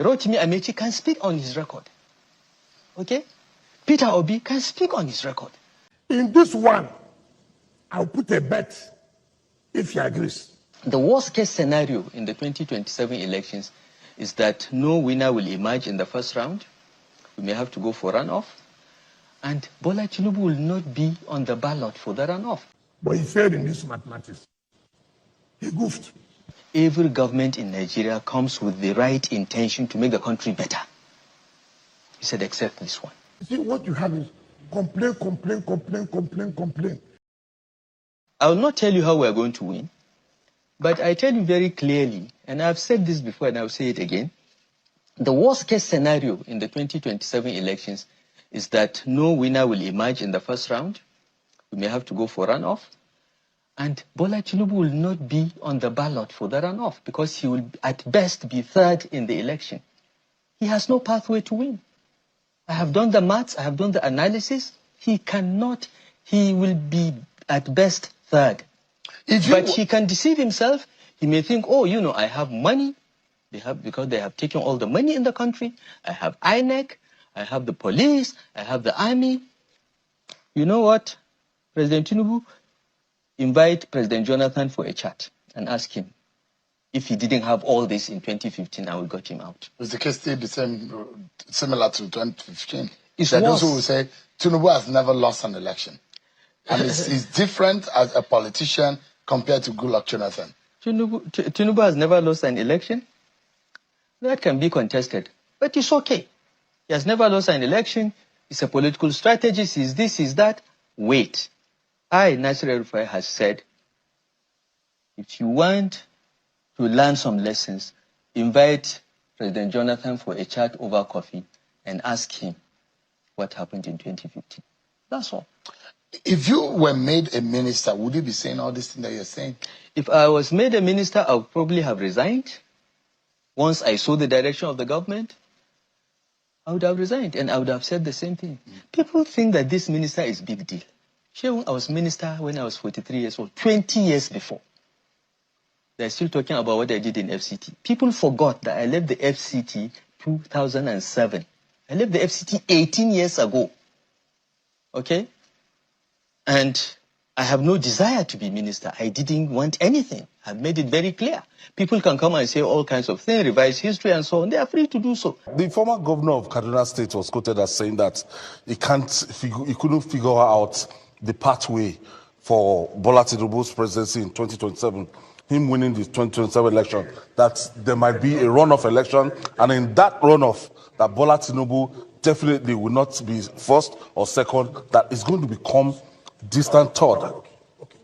Rotimi Amechi can speak on his record. Okay? Peter Obi can speak on his record. In this one, I'll put a bet if he agrees. The worst case scenario in the 2027 elections is that no winner will emerge in the first round. We may have to go for runoff. And Bola Tinubu will not be on the ballot for the runoff. But he failed in this mathematics. He goofed. Every government in Nigeria comes with the right intention to make the country better. He said, except this one. You see, what you have is complain. I will not tell you how we are going to win, but I tell you very clearly, and I've said this before and I'll say it again, the worst case scenario in the 2027 elections is that no winner will emerge in the first round. We may have to go for runoff. And Bola Tinubu will not be on the ballot for the runoff because he will at best be third in the election. He has no pathway to win. I have done the maths, I have done the analysis. He will be at best third. But he can deceive himself. He may think, oh, you know, I have money. Because they have taken all the money in the country. I have INEC, I have the police, I have the army. You know what, President Tinubu, invite President Jonathan for a chat and ask him if he didn't have all this in 2015, I would got him out. Is the case still the same, similar to 2015? It's there are worse. those who will say Tinubu has never lost an election. And it's different as a politician compared to Goodluck Jonathan. Tinubu has never lost an election. That can be contested, but it's okay. He has never lost an election. It's a political strategist. He's this, he's that. Wait. Nasir El-Rufai has said, if you want to learn some lessons, invite President Jonathan for a chat over coffee and ask him what happened in 2015. That's all. If you were made a minister, would you be saying all this thing that you're saying? If I was made a minister, I would probably have resigned. Once I saw the direction of the government, I would have resigned and I would have said the same thing. People think that this minister is a big deal. I was minister when I was 43 years old, 20 years before. They're still talking about what I did in FCT. People forgot that I left the FCT 2007. I left the FCT 18 years ago. Okay? And I have no desire to be minister. I didn't want anything. I've made it very clear. People can come and say all kinds of things, revise history and so on. They are free to do so. The former governor of Kaduna State was quoted as saying that he couldn't figure out the pathway for Bola Tinubu's presidency in 2027, him winning the 2027 election, that there might be a runoff election, and in that runoff, that Bola Tinubu definitely will not be first or second, that is going to become distant third. Okay.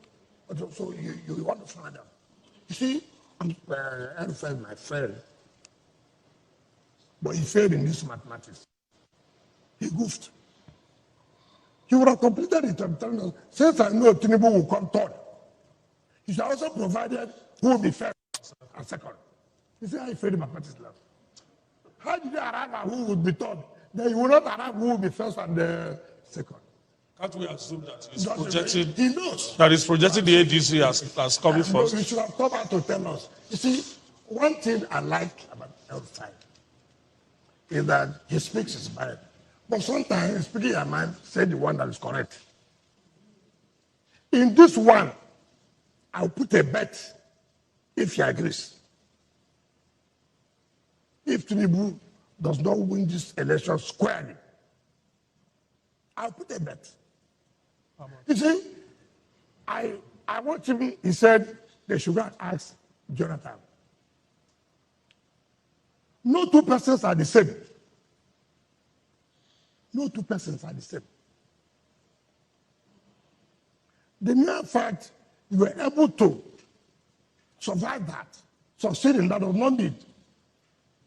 So you want to find out. You see, El-Rufai is my friend, but he failed in this mathematics. He goofed. He would have completed it and telling us, since I know Tinubu will come third, he should also provided who will be first and second. You see how he failed in mathematics lab. How did he arrive at who would be third? Then he will not arrive who will be first and second. Can't we assume that he's projecting? He knows that he's projecting the ADC as coming first. He should have come out to tell us. You see, one thing I like about El-Rufai is that he speaks his mind. But sometimes speaking your mind, say the one that is correct. In this one, I'll put a bet if he agrees. If Tinubu does not win this election squarely, I'll put a bet. You see, I watched him, he said they should go and ask Jonathan. No two persons are the same. No two persons are the same. The mere fact you were able to survive that, succeed in that, does not mean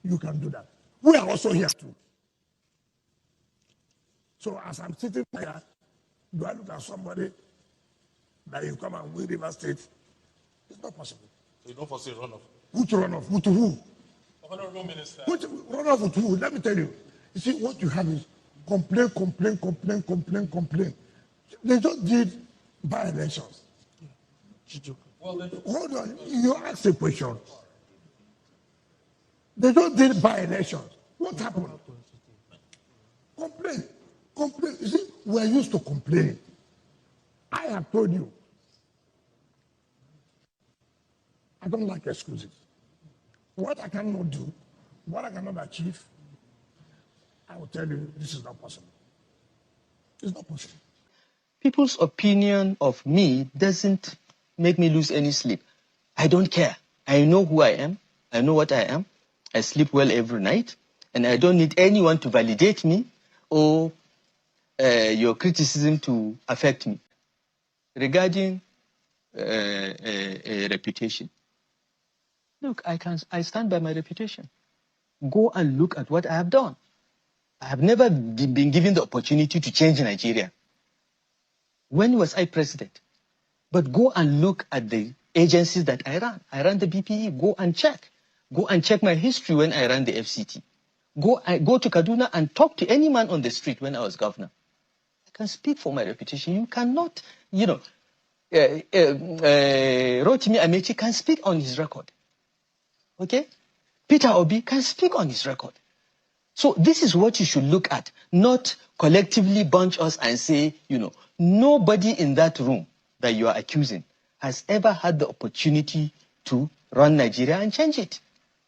you can do that. We are also here too. So as I'm sitting here, do I look at somebody that you come and win River State? It's not possible. So you don't foresee a runoff? Who to run off? Who to who? Honorable Minister. Run off with who? Let me tell you. You see, what you have is complain. They just did by-elections. Hold on. You ask a question. They just did by-elections. What happened? Complain. Complain. You see, we're used to complaining. I have told you, I don't like excuses. What I cannot do, what I cannot achieve, I will tell you, this is not possible. It's not possible. People's opinion of me doesn't make me lose any sleep. I don't care. I know who I am. I know what I am. I sleep well every night. And I don't need anyone to validate me or your criticism to affect me. Regarding reputation, look, I stand by my reputation. Go and look at what I have done. I have never been given the opportunity to change Nigeria. When was I president? But go and look at the agencies that I ran. I ran the BPE. Go and check. Go and check my history when I ran the FCT. Go to Kaduna and talk to any man on the street when I was governor. I can speak for my reputation. You cannot, Rotimi Amechi can speak on his record. Okay? Peter Obi can speak on his record. So this is what you should look at, not collectively bunch us and say, nobody in that room that you are accusing has ever had the opportunity to run Nigeria and change it.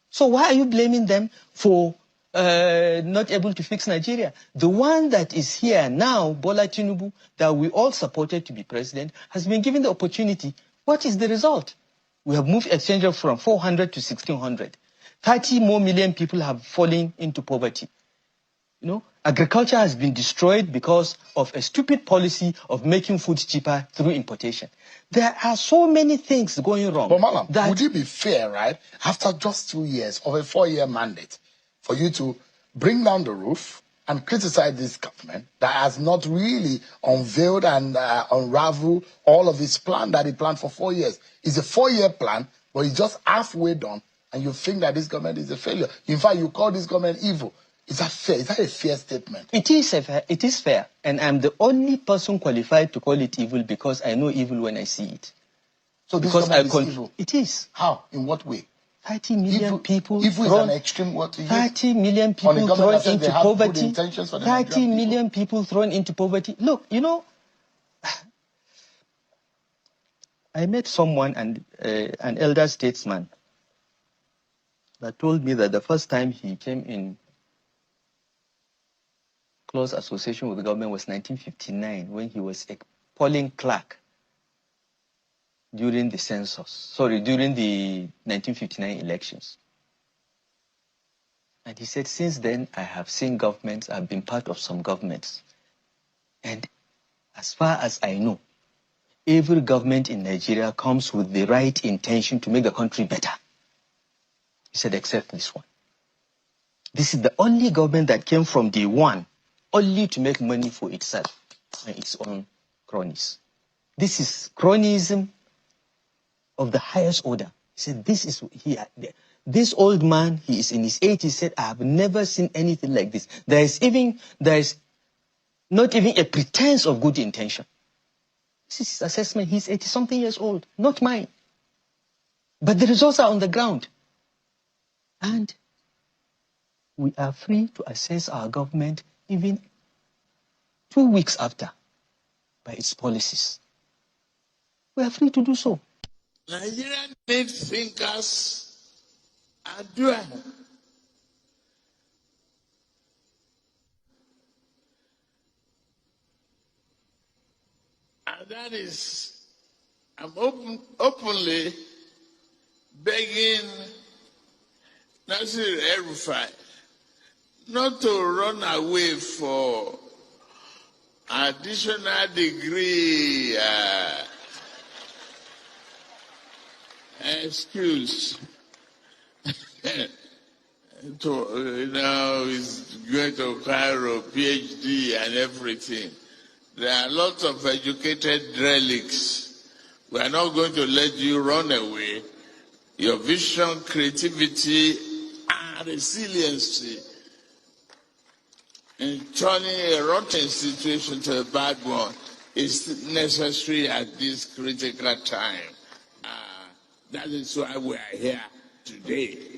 So why are you blaming them for not able to fix Nigeria? The one that is here now, Bola Tinubu, that we all supported to be president, has been given the opportunity. What is the result? We have moved exchange from 400 to 1,600. 30 more million people have fallen into poverty. Agriculture has been destroyed because of a stupid policy of making food cheaper through importation. There are so many things going wrong. But Malam, would it be fair, right, after just 2 years of a 4-year mandate, for you to bring down the roof and criticize this government that has not really unveiled and unraveled all of his plan that he planned for 4 years? It's a 4-year plan, but it's just halfway done, and you think that this government is a failure. In fact, you call this government evil. Is that fair? Is that a fair statement? It is fair. And I'm the only person qualified to call it evil because I know evil when I see it. So this government is evil? It is. How? In what way? 30 million people. Evil is an extreme word to use. 30 million people thrown into poverty. 30 million people thrown into poverty. Look, I met someone, an elder statesman, that told me that the first time he came in close association with the government was 1959, when he was a polling clerk during the during the 1959 elections. And he said, since then, I have seen governments, I've been part of some governments. And as far as I know, every government in Nigeria comes with the right intention to make the country better. He said, except this one. This is the only government that came from day one only to make money for itself and its own cronies. This is cronyism of the highest order. He said, this old man, he is in his 80s, said, I have never seen anything like this. There is not even a pretense of good intention. This is his assessment. He's 80-something years old, not mine. But the results are on the ground. And we are free to assess our government even 2 weeks after by its policies. We are free to do so. Nigeria needs thinkers and doers. And that is, I'm openly begging Nasir El-Rufai not to run away for additional degree excuse. He's going to Cairo, PhD and everything. There are lots of educated relics. We are not going to let you run away. Your vision, creativity, and resiliency in turning a rotten situation to a bad one is necessary at this critical time. That is why we are here today.